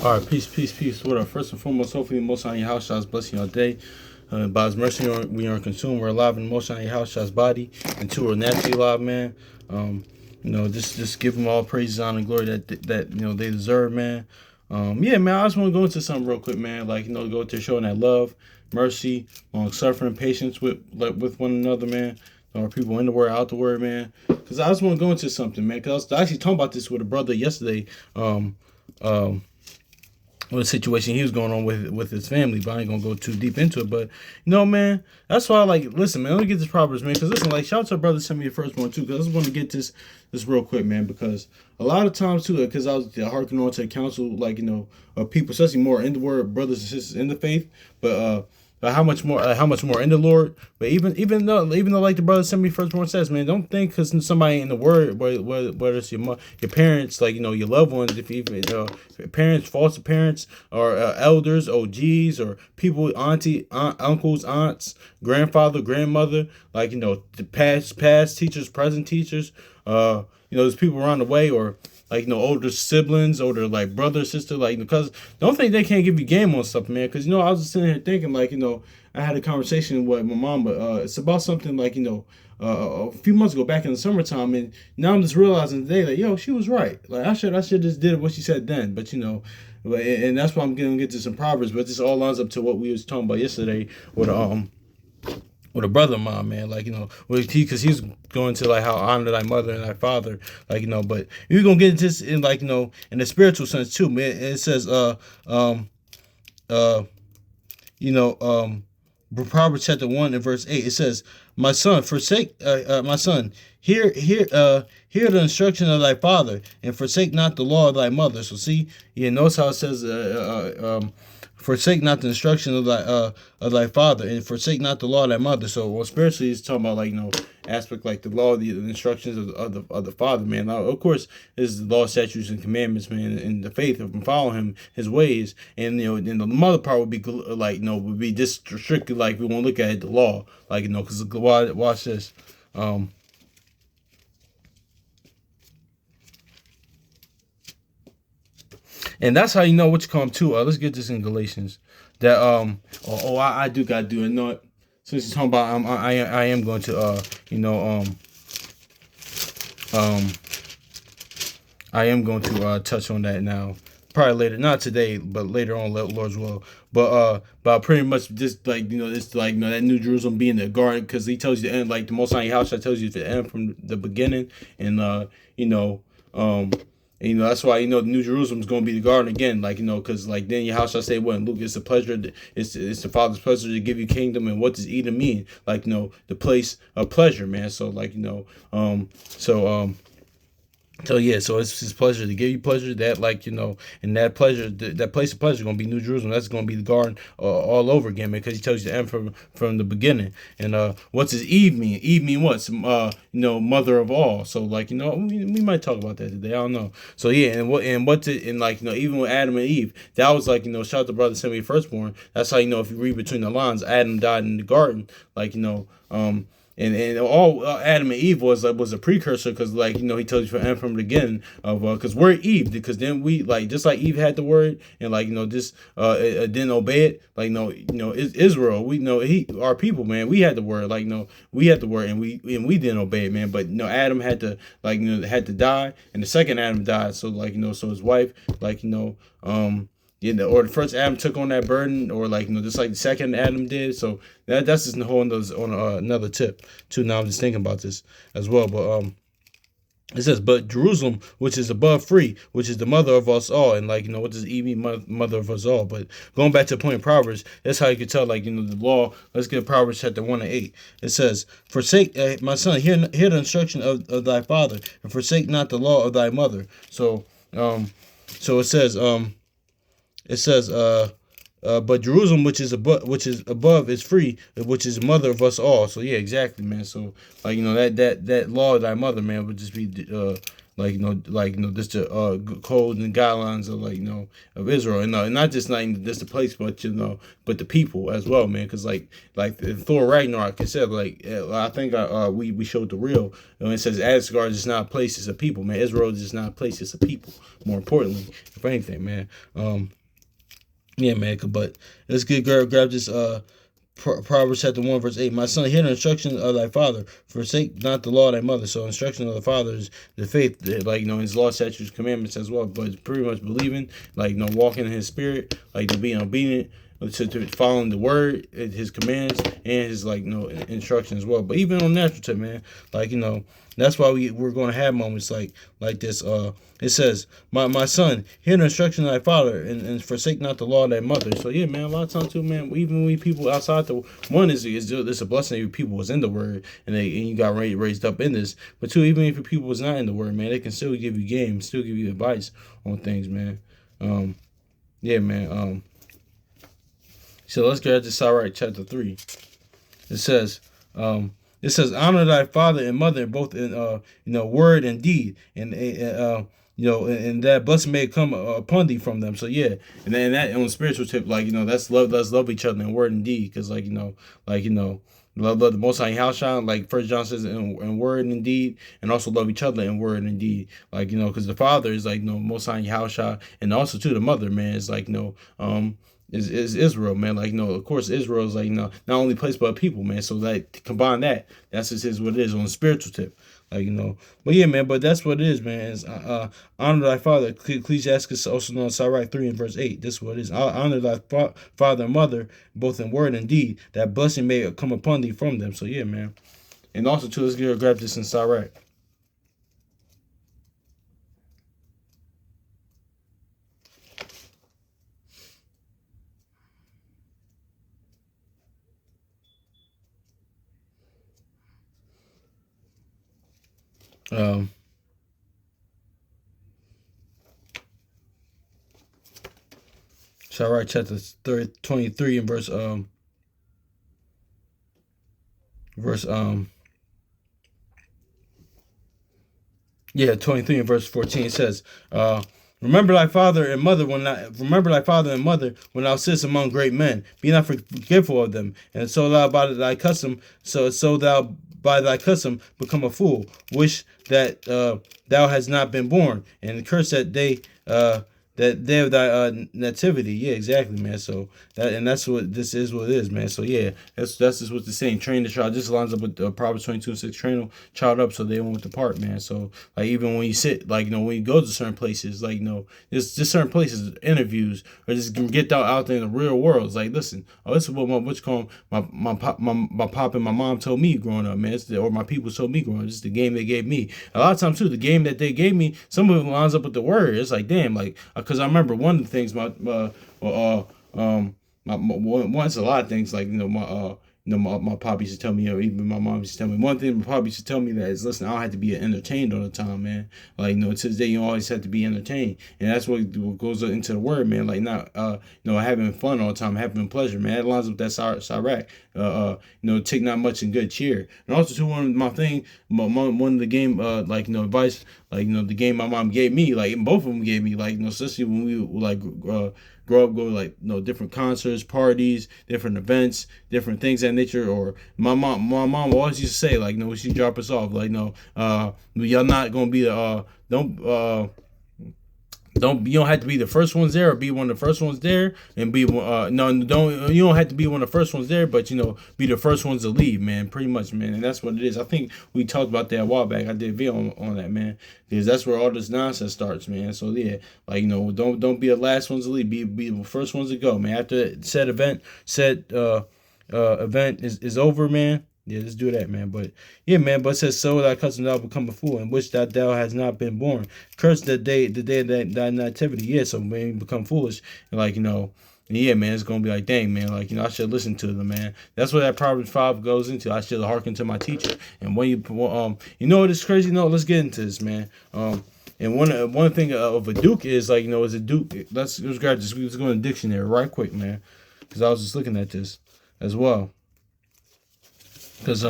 All right, peace, peace, peace. What up? First and foremost, hopefully, most on your house shots blessing your day. By His mercy, we are consumed. We're alive in most on your house shots body, and two are naturally alive, man. Um, just give them all praises, honor, and glory that they deserve, man. Yeah, man. I just want to go into something real quick, man. Like go to showing that love, mercy, long suffering, patience with one another, man. Or people in the word, out the word, man. Because I just want to go into something, man. Because I was actually talking about this with a brother yesterday. Um, what situation he was going on with his family, but I ain't gonna go too deep into it. But man, that's why I listen, man. Let me get this Proverbs, man. Because listen, shout out to our brother sent me the first one too. Because I just want to get this real quick, man. Because a lot of times too, because I was harking on to the counsel, of people, especially more in the word, brothers and sisters in the faith, but how much more in the Lord. But even though like the brother sent me first one says, man, don't think because somebody in the word, whether it's your parents, your loved ones, if even parents, foster parents, or elders, OGs, or people, uncles, aunts, grandfather, grandmother, the past teachers, present teachers, there's people around the way, or older siblings, older brother, sister, because don't think they can't give you game on stuff, man. Because I was just sitting here thinking, I had a conversation with my mom, but it's about something a few months ago, back in the summertime, and now I'm just realizing today that she was right. I should just did what she said then, but and that's why I'm gonna get to some proverbs. But this all lines up to what we was talking about yesterday with a brother of mine, man, because he's going to how honor thy mother and thy father, but you're gonna get into this in in the spiritual sense too, man. It says, uh, you know, um, Proverbs chapter 1 and verse 8. It says, "My son, my son, hear the instruction of thy father, and forsake not the law of thy mother." So see, notice how it says, forsake not the instruction of thy father, and forsake not the law of thy mother. So, spiritually, it's talking about aspect the law, the instructions of the father, man. Now, of course, is the law, statutes, and commandments, man, and the faith of following him, his ways, and then the mother part would be would be just strictly we won't look at it, the law, because watch this. And that's how you know which come to. Let's get this in Galatians. That I do gotta do it. No, since you're talking about I am going to I am going to touch on that now. Probably later, not today, but later on, Lord's will. But pretty much just it's that New Jerusalem being the garden, because he tells you the end, the Most High house. That tells you the end from the beginning, and and that's why the New Jerusalem is going to be the garden again, because then your house shall say what in Luke, it's a pleasure, it's the Father's pleasure to give you kingdom. And what does Eden mean? The place of pleasure, man. So so it's his pleasure to give you pleasure. That and that pleasure, that place of pleasure is gonna be New Jerusalem. That's gonna be the garden all over again, man, because he tells you the end from the beginning. And what's his Eve mean? Eve mean what? Mother of all. So we might talk about that today. I don't know. So yeah, even with Adam and Eve, that was shout out to brother sent me firstborn. That's how if you read between the lines, Adam died in the garden, and all Adam and Eve was a precursor, because he tells you from the beginning of because we're Eve, because then we just like Eve had the word, and just didn't obey it, Israel, we know our people, man, we had the word, we had the word, and we didn't obey it, man. But Adam had to had to die, and the second Adam died, so so his wife or the first Adam took on that burden, or just like the second Adam did. So that's just a whole on another tip too. Now I'm just thinking about this as well, but it says, "But Jerusalem, which is above free, which is the mother of us all," and what does Eve mean, mother of us all? But going back to the point of Proverbs, that's how you can tell the law. Let's get Proverbs chapter 1 and 8. It says, "Forsake my son, hear the instruction of thy father, and forsake not the law of thy mother." So so it says, "But Jerusalem, which is above, is free, which is mother of us all." So yeah, exactly, man. So that law of thy mother, man, would just be just the codes and guidelines of of Israel, and not just the place, but but the people as well, man. Because in Thor Ragnarok, it said I think we showed the real. It says Asgard is not a place, it's a people, man. Israel is just not a place, it's a people. More importantly, if anything, man. Yeah, man. But let's grab this. Proverbs chapter 1, verse 8. My son, hear the instruction of thy father. Forsake not the law of thy mother. So instruction of the father is the faith, his law, statutes, commandments as well. But it's pretty much believing, walking in his spirit, to being obedient, to following the word, his commands, and his instruction as well. But even on natural tip, man, that's why we're going to have moments like this. It says, my son, hear the instruction of thy father, and forsake not the law of thy mother. So yeah, man, a lot of times too, man, even when people outside the one is it's a blessing if people was in the word and you got raised up in this. But two, even if people was not in the word, man, they can still give you game, still give you advice on things, man. Yeah, man. So let's get to Sirach chapter 3. It says, honor thy father and mother both in word and deed, and and that blessing may come upon thee from them. So yeah, and then that on the spiritual tip, that's love. Let's love each other in word and deed, because love the Most High Yahushua, like First John says, in word and deed, and also love each other in word and deed, because the father is Most High Yahushua, and also too the mother, man, is is Israel, man. Of course Israel is not only place but a people, man. So combine that's just what it is on the spiritual tip. But yeah, man, but that's what it is, man. Is honor thy father. Ecclesiastes also known as Sirach 3 and verse 8. This is what it is. Honor thy father and mother, both in word and deed, that blessing may come upon thee from them. So yeah, man. And also too, let's grab this in Sirach. Sirach chapter 23 and verse 23 and verse 14 says, remember thy father and mother when thou sittest among great men. Be not forgetful of them, and so thou by thy custom, thou by thy custom become a fool. Wish that thou hast not been born, and curse that day of thy nativity. Yeah, exactly, man. So that's what this is. What it is, man. So yeah, that's just what the saying. Train the child. This lines up with Proverbs 22:6. Train the child up so they won't depart, man. So even when you sit, when you go to certain places, there's just certain places, interviews, or just get out there in the real world. It's listen, this is what my pop and my mom told me growing up, man. Or my people told me growing up. This is the game they gave me. A lot of times too, the game that they gave me, some of it lines up with the word. It's damn, because I remember one of the things once a lot of things my pop used to tell me, or even my mom used to tell me. One thing my pop used to tell me that is, listen, I don't have to be entertained all the time, man. To this day, you always have to be entertained, and that's what goes into the word, man. Not having fun all the time, having pleasure, man. That lines up with that Sirach. Take not much in good cheer. And also too, one of the game advice, the game my mom gave me, both of them gave me, especially when we grow up, go different concerts, parties, different events, different things that nature. Or my mom always used to say, when she drop us off, y'all not gonna be the you don't have to be the first ones there or be one of the first ones there, and be you don't have to be one of the first ones there, but be the first ones to leave, man. Pretty much, man. And that's what it is. I think we talked about that a while back. I did a video on that, man, because that's where all this nonsense starts, man. So yeah, don't be the last ones to leave, be the first ones to go, man. After said event is over, man. Yeah, let's do that, man. But yeah, man. But it says, so thy custom thou become a fool, in which that thou hast not been born. Curse the day of thy nativity. Yeah, so man, you become foolish, and yeah, man, it's gonna be dang, man, I should listen to them, man. That's what that Proverbs 5 goes into. I should hearken to my teacher. And when what is crazy? No, let's get into this, man. And one thing of a duke is is a duke. Let's grab this. Let's go in the dictionary right quick, man, because I was just looking at this as well. Because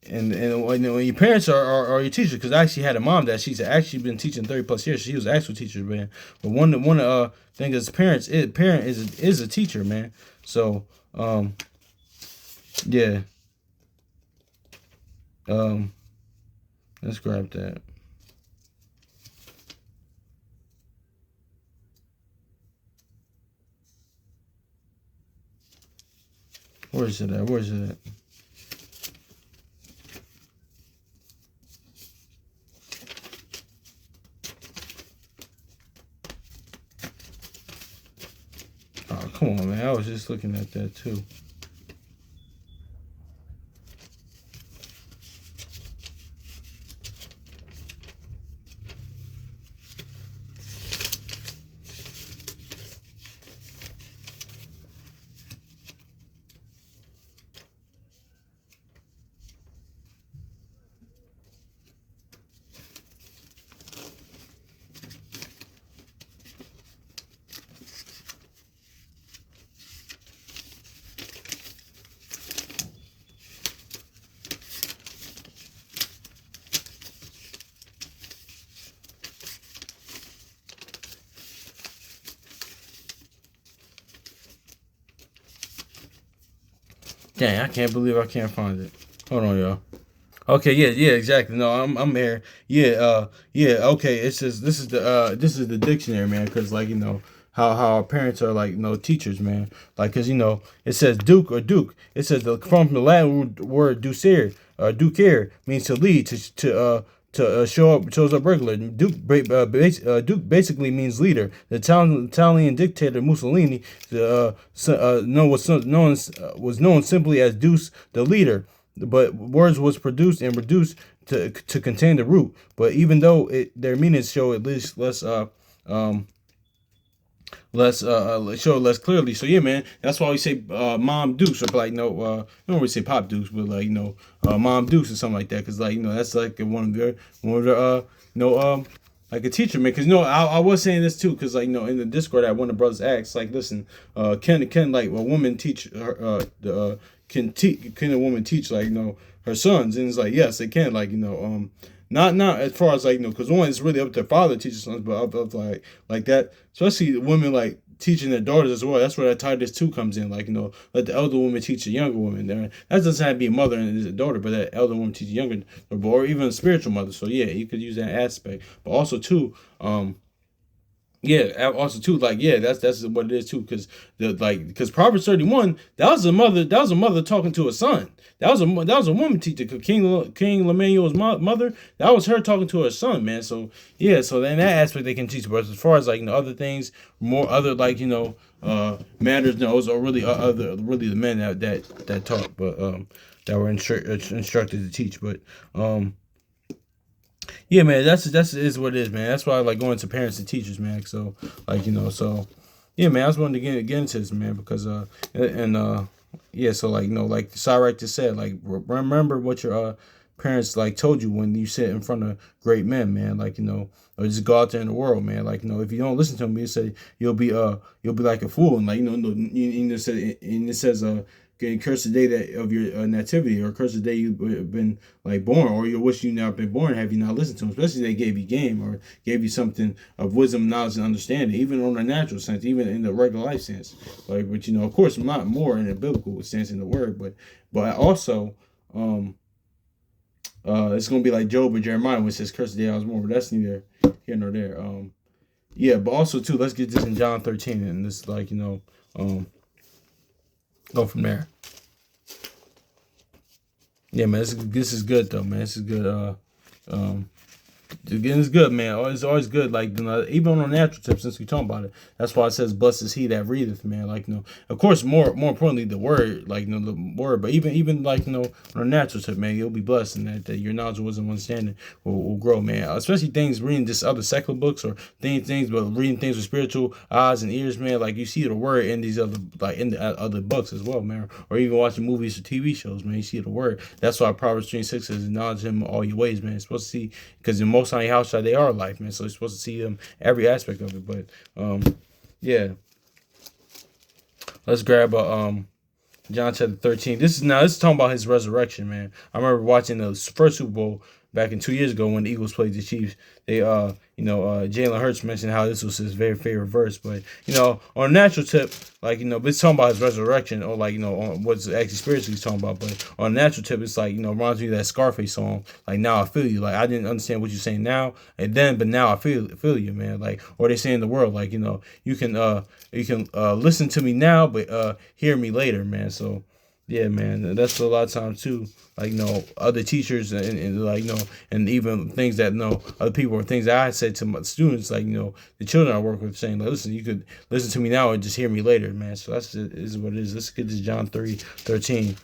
and when your parents are your teachers, because I actually had a mom that she's actually been teaching 30+ years. She was an actual teacher, man. But one thing is parent is a teacher, man. So yeah, let's grab that. Where is it at? Where is it at? Oh, come on, man. I was just looking at that too. Dang, I can't believe I can't find it. Hold on, y'all. Okay, yeah, exactly. No, I'm here. Yeah. Okay, it says this is the dictionary, man, because like how our parents are like teachers, man. Like, cause it says duke or duke. It says from the Latin word ducere, ducere means to lead, to shows up regular. Duke basically means leader. The Italian dictator Mussolini, was known simply as Deuce, the leader. But words was produced and reduced to contain the root. But even though their meanings show at least um show less clearly. So yeah, man, that's why we say Mom Dukes, or like don't really say Pop Dukes, but like Mom Dukes or something like that, because like that's like one of the like a teacher, man. Because I was saying this too, because like in the Discord, I one of the brothers asked like, listen, can like a woman teach her can a woman teach like her sons? And it's like, yes, they can, like not as far as like because one, it's really up to the father to teach his sons, but up like that, especially women like teaching their daughters as well. That's where that Titus 2 comes in, like let the elder woman teach the younger woman. There, that doesn't have to be a mother and a daughter, but that elder woman teach the younger, or even a spiritual mother. So yeah, you could use that aspect, but also too, yeah, also too, like yeah, that's what it is too, because Proverbs 31, that was a mother talking to a son. That was a woman teacher. King Lemuel's mother, that was her talking to her son, man. So yeah, so in that aspect they can teach, but as far as like other things, more other like matters, those are really really the men that taught, but that were instructed to teach, but yeah, man, that's is what it is, man. That's why I like going to parents and teachers, man. So like so yeah, man, I was wanting to get into this, man, because yeah, so like like Cyrus just said, like remember what your parents like told you when you sit in front of great men, man. Like or just go out there in the world, man. Like if you don't listen to them, you say you'll be like a fool, and like it says getting cursed the day that of your nativity, or cursed the day you've been like born, or you wish you now been born, have you not listened to them, especially they gave you game or gave you something of wisdom, knowledge, and understanding, even on a natural sense, even in the regular life sense, like, but of course not more in the biblical sense in the word, but also it's gonna be like Job or Jeremiah, which says cursed the day I was born, but that's neither here nor there. Yeah, but also too, let's get this in John 13, and this like go from there. Yeah, man, this is good though, man. This is good. Um, Again, it's good, man. It's always good. Like even on natural tips, since we talking about it, that's why it says, "Blessed is he that readeth," man. Like of course, more importantly, the word, like the word. But even like on a natural tip, man, you'll be blessed, and that your knowledge, wisdom, understanding will grow, man. Especially things reading just other secular books or things, but reading things with spiritual eyes and ears, man. Like you see the word in these other in the other books as well, man. Or even watching movies or TV shows, man. You see the word. That's why Proverbs 3:6 says, "Acknowledge him in all your ways," man. It's supposed to see, because in most High house they are life, man. So you're supposed to see them every aspect of it. But yeah, let's grab a John chapter 13. This is talking about his resurrection, man. I remember watching the first Super Bowl back in 2 years ago when the Eagles played the Chiefs. They Jalen Hurts mentioned how this was his very favorite verse. But on a natural tip, but it's talking about his resurrection, or on what's actually spiritually he's talking about. But on a natural tip, it's reminds me of that Scarface song, like Now I Feel You. Like, I didn't understand what you're saying now and then, but now I feel you, man. Like, or they say in the world, you can listen to me now, but hear me later, man. So yeah, man, that's a lot of times too. Other teachers and even things that other people, or things that I said to my students, the children I work with, saying, listen, you could listen to me now and just hear me later, man. So that's is what it is. Let's get to John 3:13,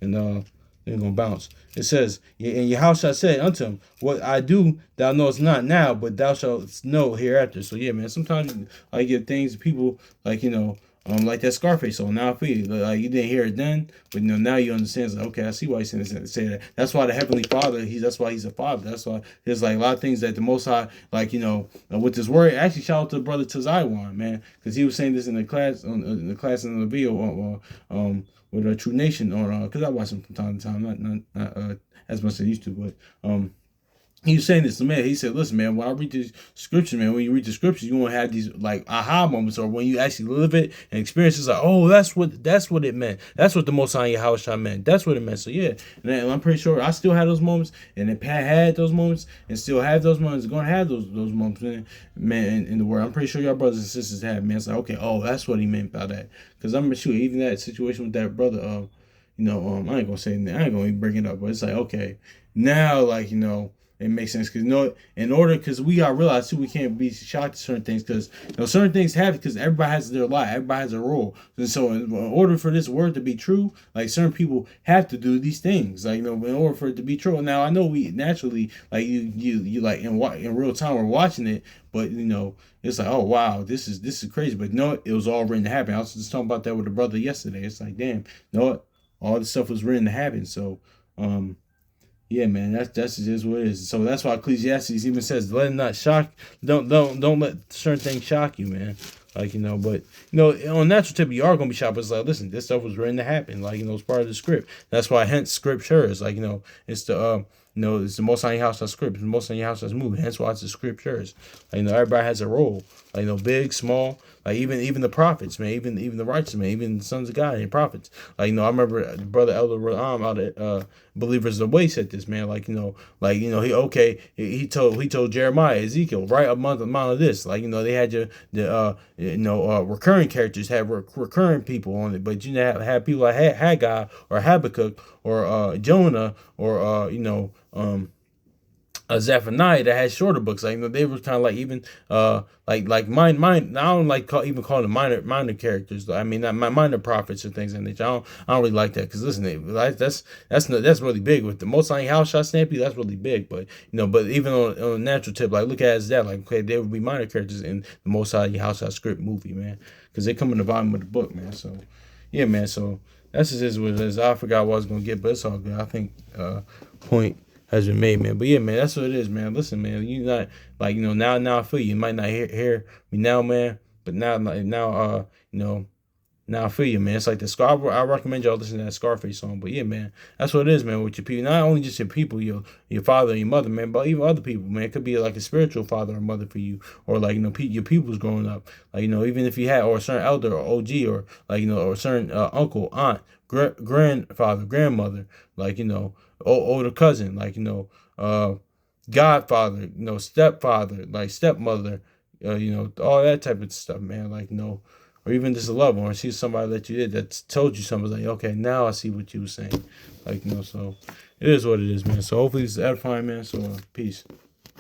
and then we're gonna bounce. It says, "In your house shall say unto him, what I do, thou knowest not now, but thou shalt know hereafter." So yeah, man. Sometimes I get things people like that Scarface song. Now I feel like you didn't hear it then, but now you understand. It's like, okay, I see why he's say that. That's why the Heavenly Father, that's why he's a father. That's why there's a lot of things that the Most High, with this word. Actually, shout out to brother Tazaiwan, man, because he was saying this in the class in the video with a True Nation, or because I watch him from time to time, not as much as I used to, but he was saying this, man. He said, listen, man, when I read the scripture, man, when you read the scriptures, you want to have these aha moments, or when you actually live it and experience it, it's like, oh, that's what it meant. That's what the Most High Yahweh meant. That's what it meant. So yeah, and I'm pretty sure I still had those moments, and if Pat had those moments, and still have those moments, going to have those moments, man, in the world. I'm pretty sure y'all brothers and sisters have, man. It's like, okay, oh, that's what he meant by that. Because I'm sure even that situation with that brother, I ain't gonna say, I ain't gonna even bring it up, but it's like, okay, now, it makes sense, because because we gotta realize too, we can't be shocked at certain things, because certain things happen because everybody has their life, everybody has a role, and so in order for this word to be true, certain people have to do these things, in order for it to be true. Now I know we naturally you in real time we're watching it, but it's like, oh wow, this is crazy, but no, it was all written to happen. I was just talking about that with a brother yesterday. It's like, damn, all this stuff was written to happen. So yeah, man, that's just what it is. So that's why Ecclesiastes even says, "Let it not shock. Don't let certain things shock you, man." But on natural tip, you are gonna be shocked. But it's like, listen, this stuff was written to happen. It's part of the script. That's why, hence, scriptures. It's the it's the Most High House script. It's the Most High House movie. Hence why it's the scriptures. Everybody has a role. Big, small. Even the prophets, man. Even the righteous, man. Even the sons of God and prophets. I remember Brother Elder Ram out at Believers of the Way said this, man. He told Jeremiah, Ezekiel, write a amount of this. They had recurring characters, have recurring people on it, but have people like Haggai or Habakkuk or Jonah or Zephaniah that had shorter books. They were kind of even mine. I don't even call them minor characters. I mean, not minor prophets or things like that. I don't really like that, because listen, that's really big with the Most High House shot Snappy. That's really big, but but even on a natural tip, look at it as that. Okay, there would be minor characters in the Most High House shot script movie, man, because they come in the volume of the book, man. So yeah, man. So that's just what it is. I forgot what I was gonna get, but it's all good. I think point has been made, man. But yeah, man, that's what it is, man. Listen, man, you not now I feel you. You might not hear me now, man, but now I feel you, man. It's like the Scar. I recommend y'all listen to that Scarface song. But yeah, man, that's what it is, man. With your people, not only just your people, your father and your mother, man, but even other people, man. It could be like a spiritual father or mother for you, or your people's growing up, even if you had, or a certain elder or OG, or or a certain uncle, aunt, grandfather, grandmother, older cousin, godfather, stepfather, stepmother, all that type of stuff, man. Or even just a loved one, or see somebody that you did that told you something, okay, now I see what you were saying. So it is what it is, man. So hopefully it's edifying, man. So peace.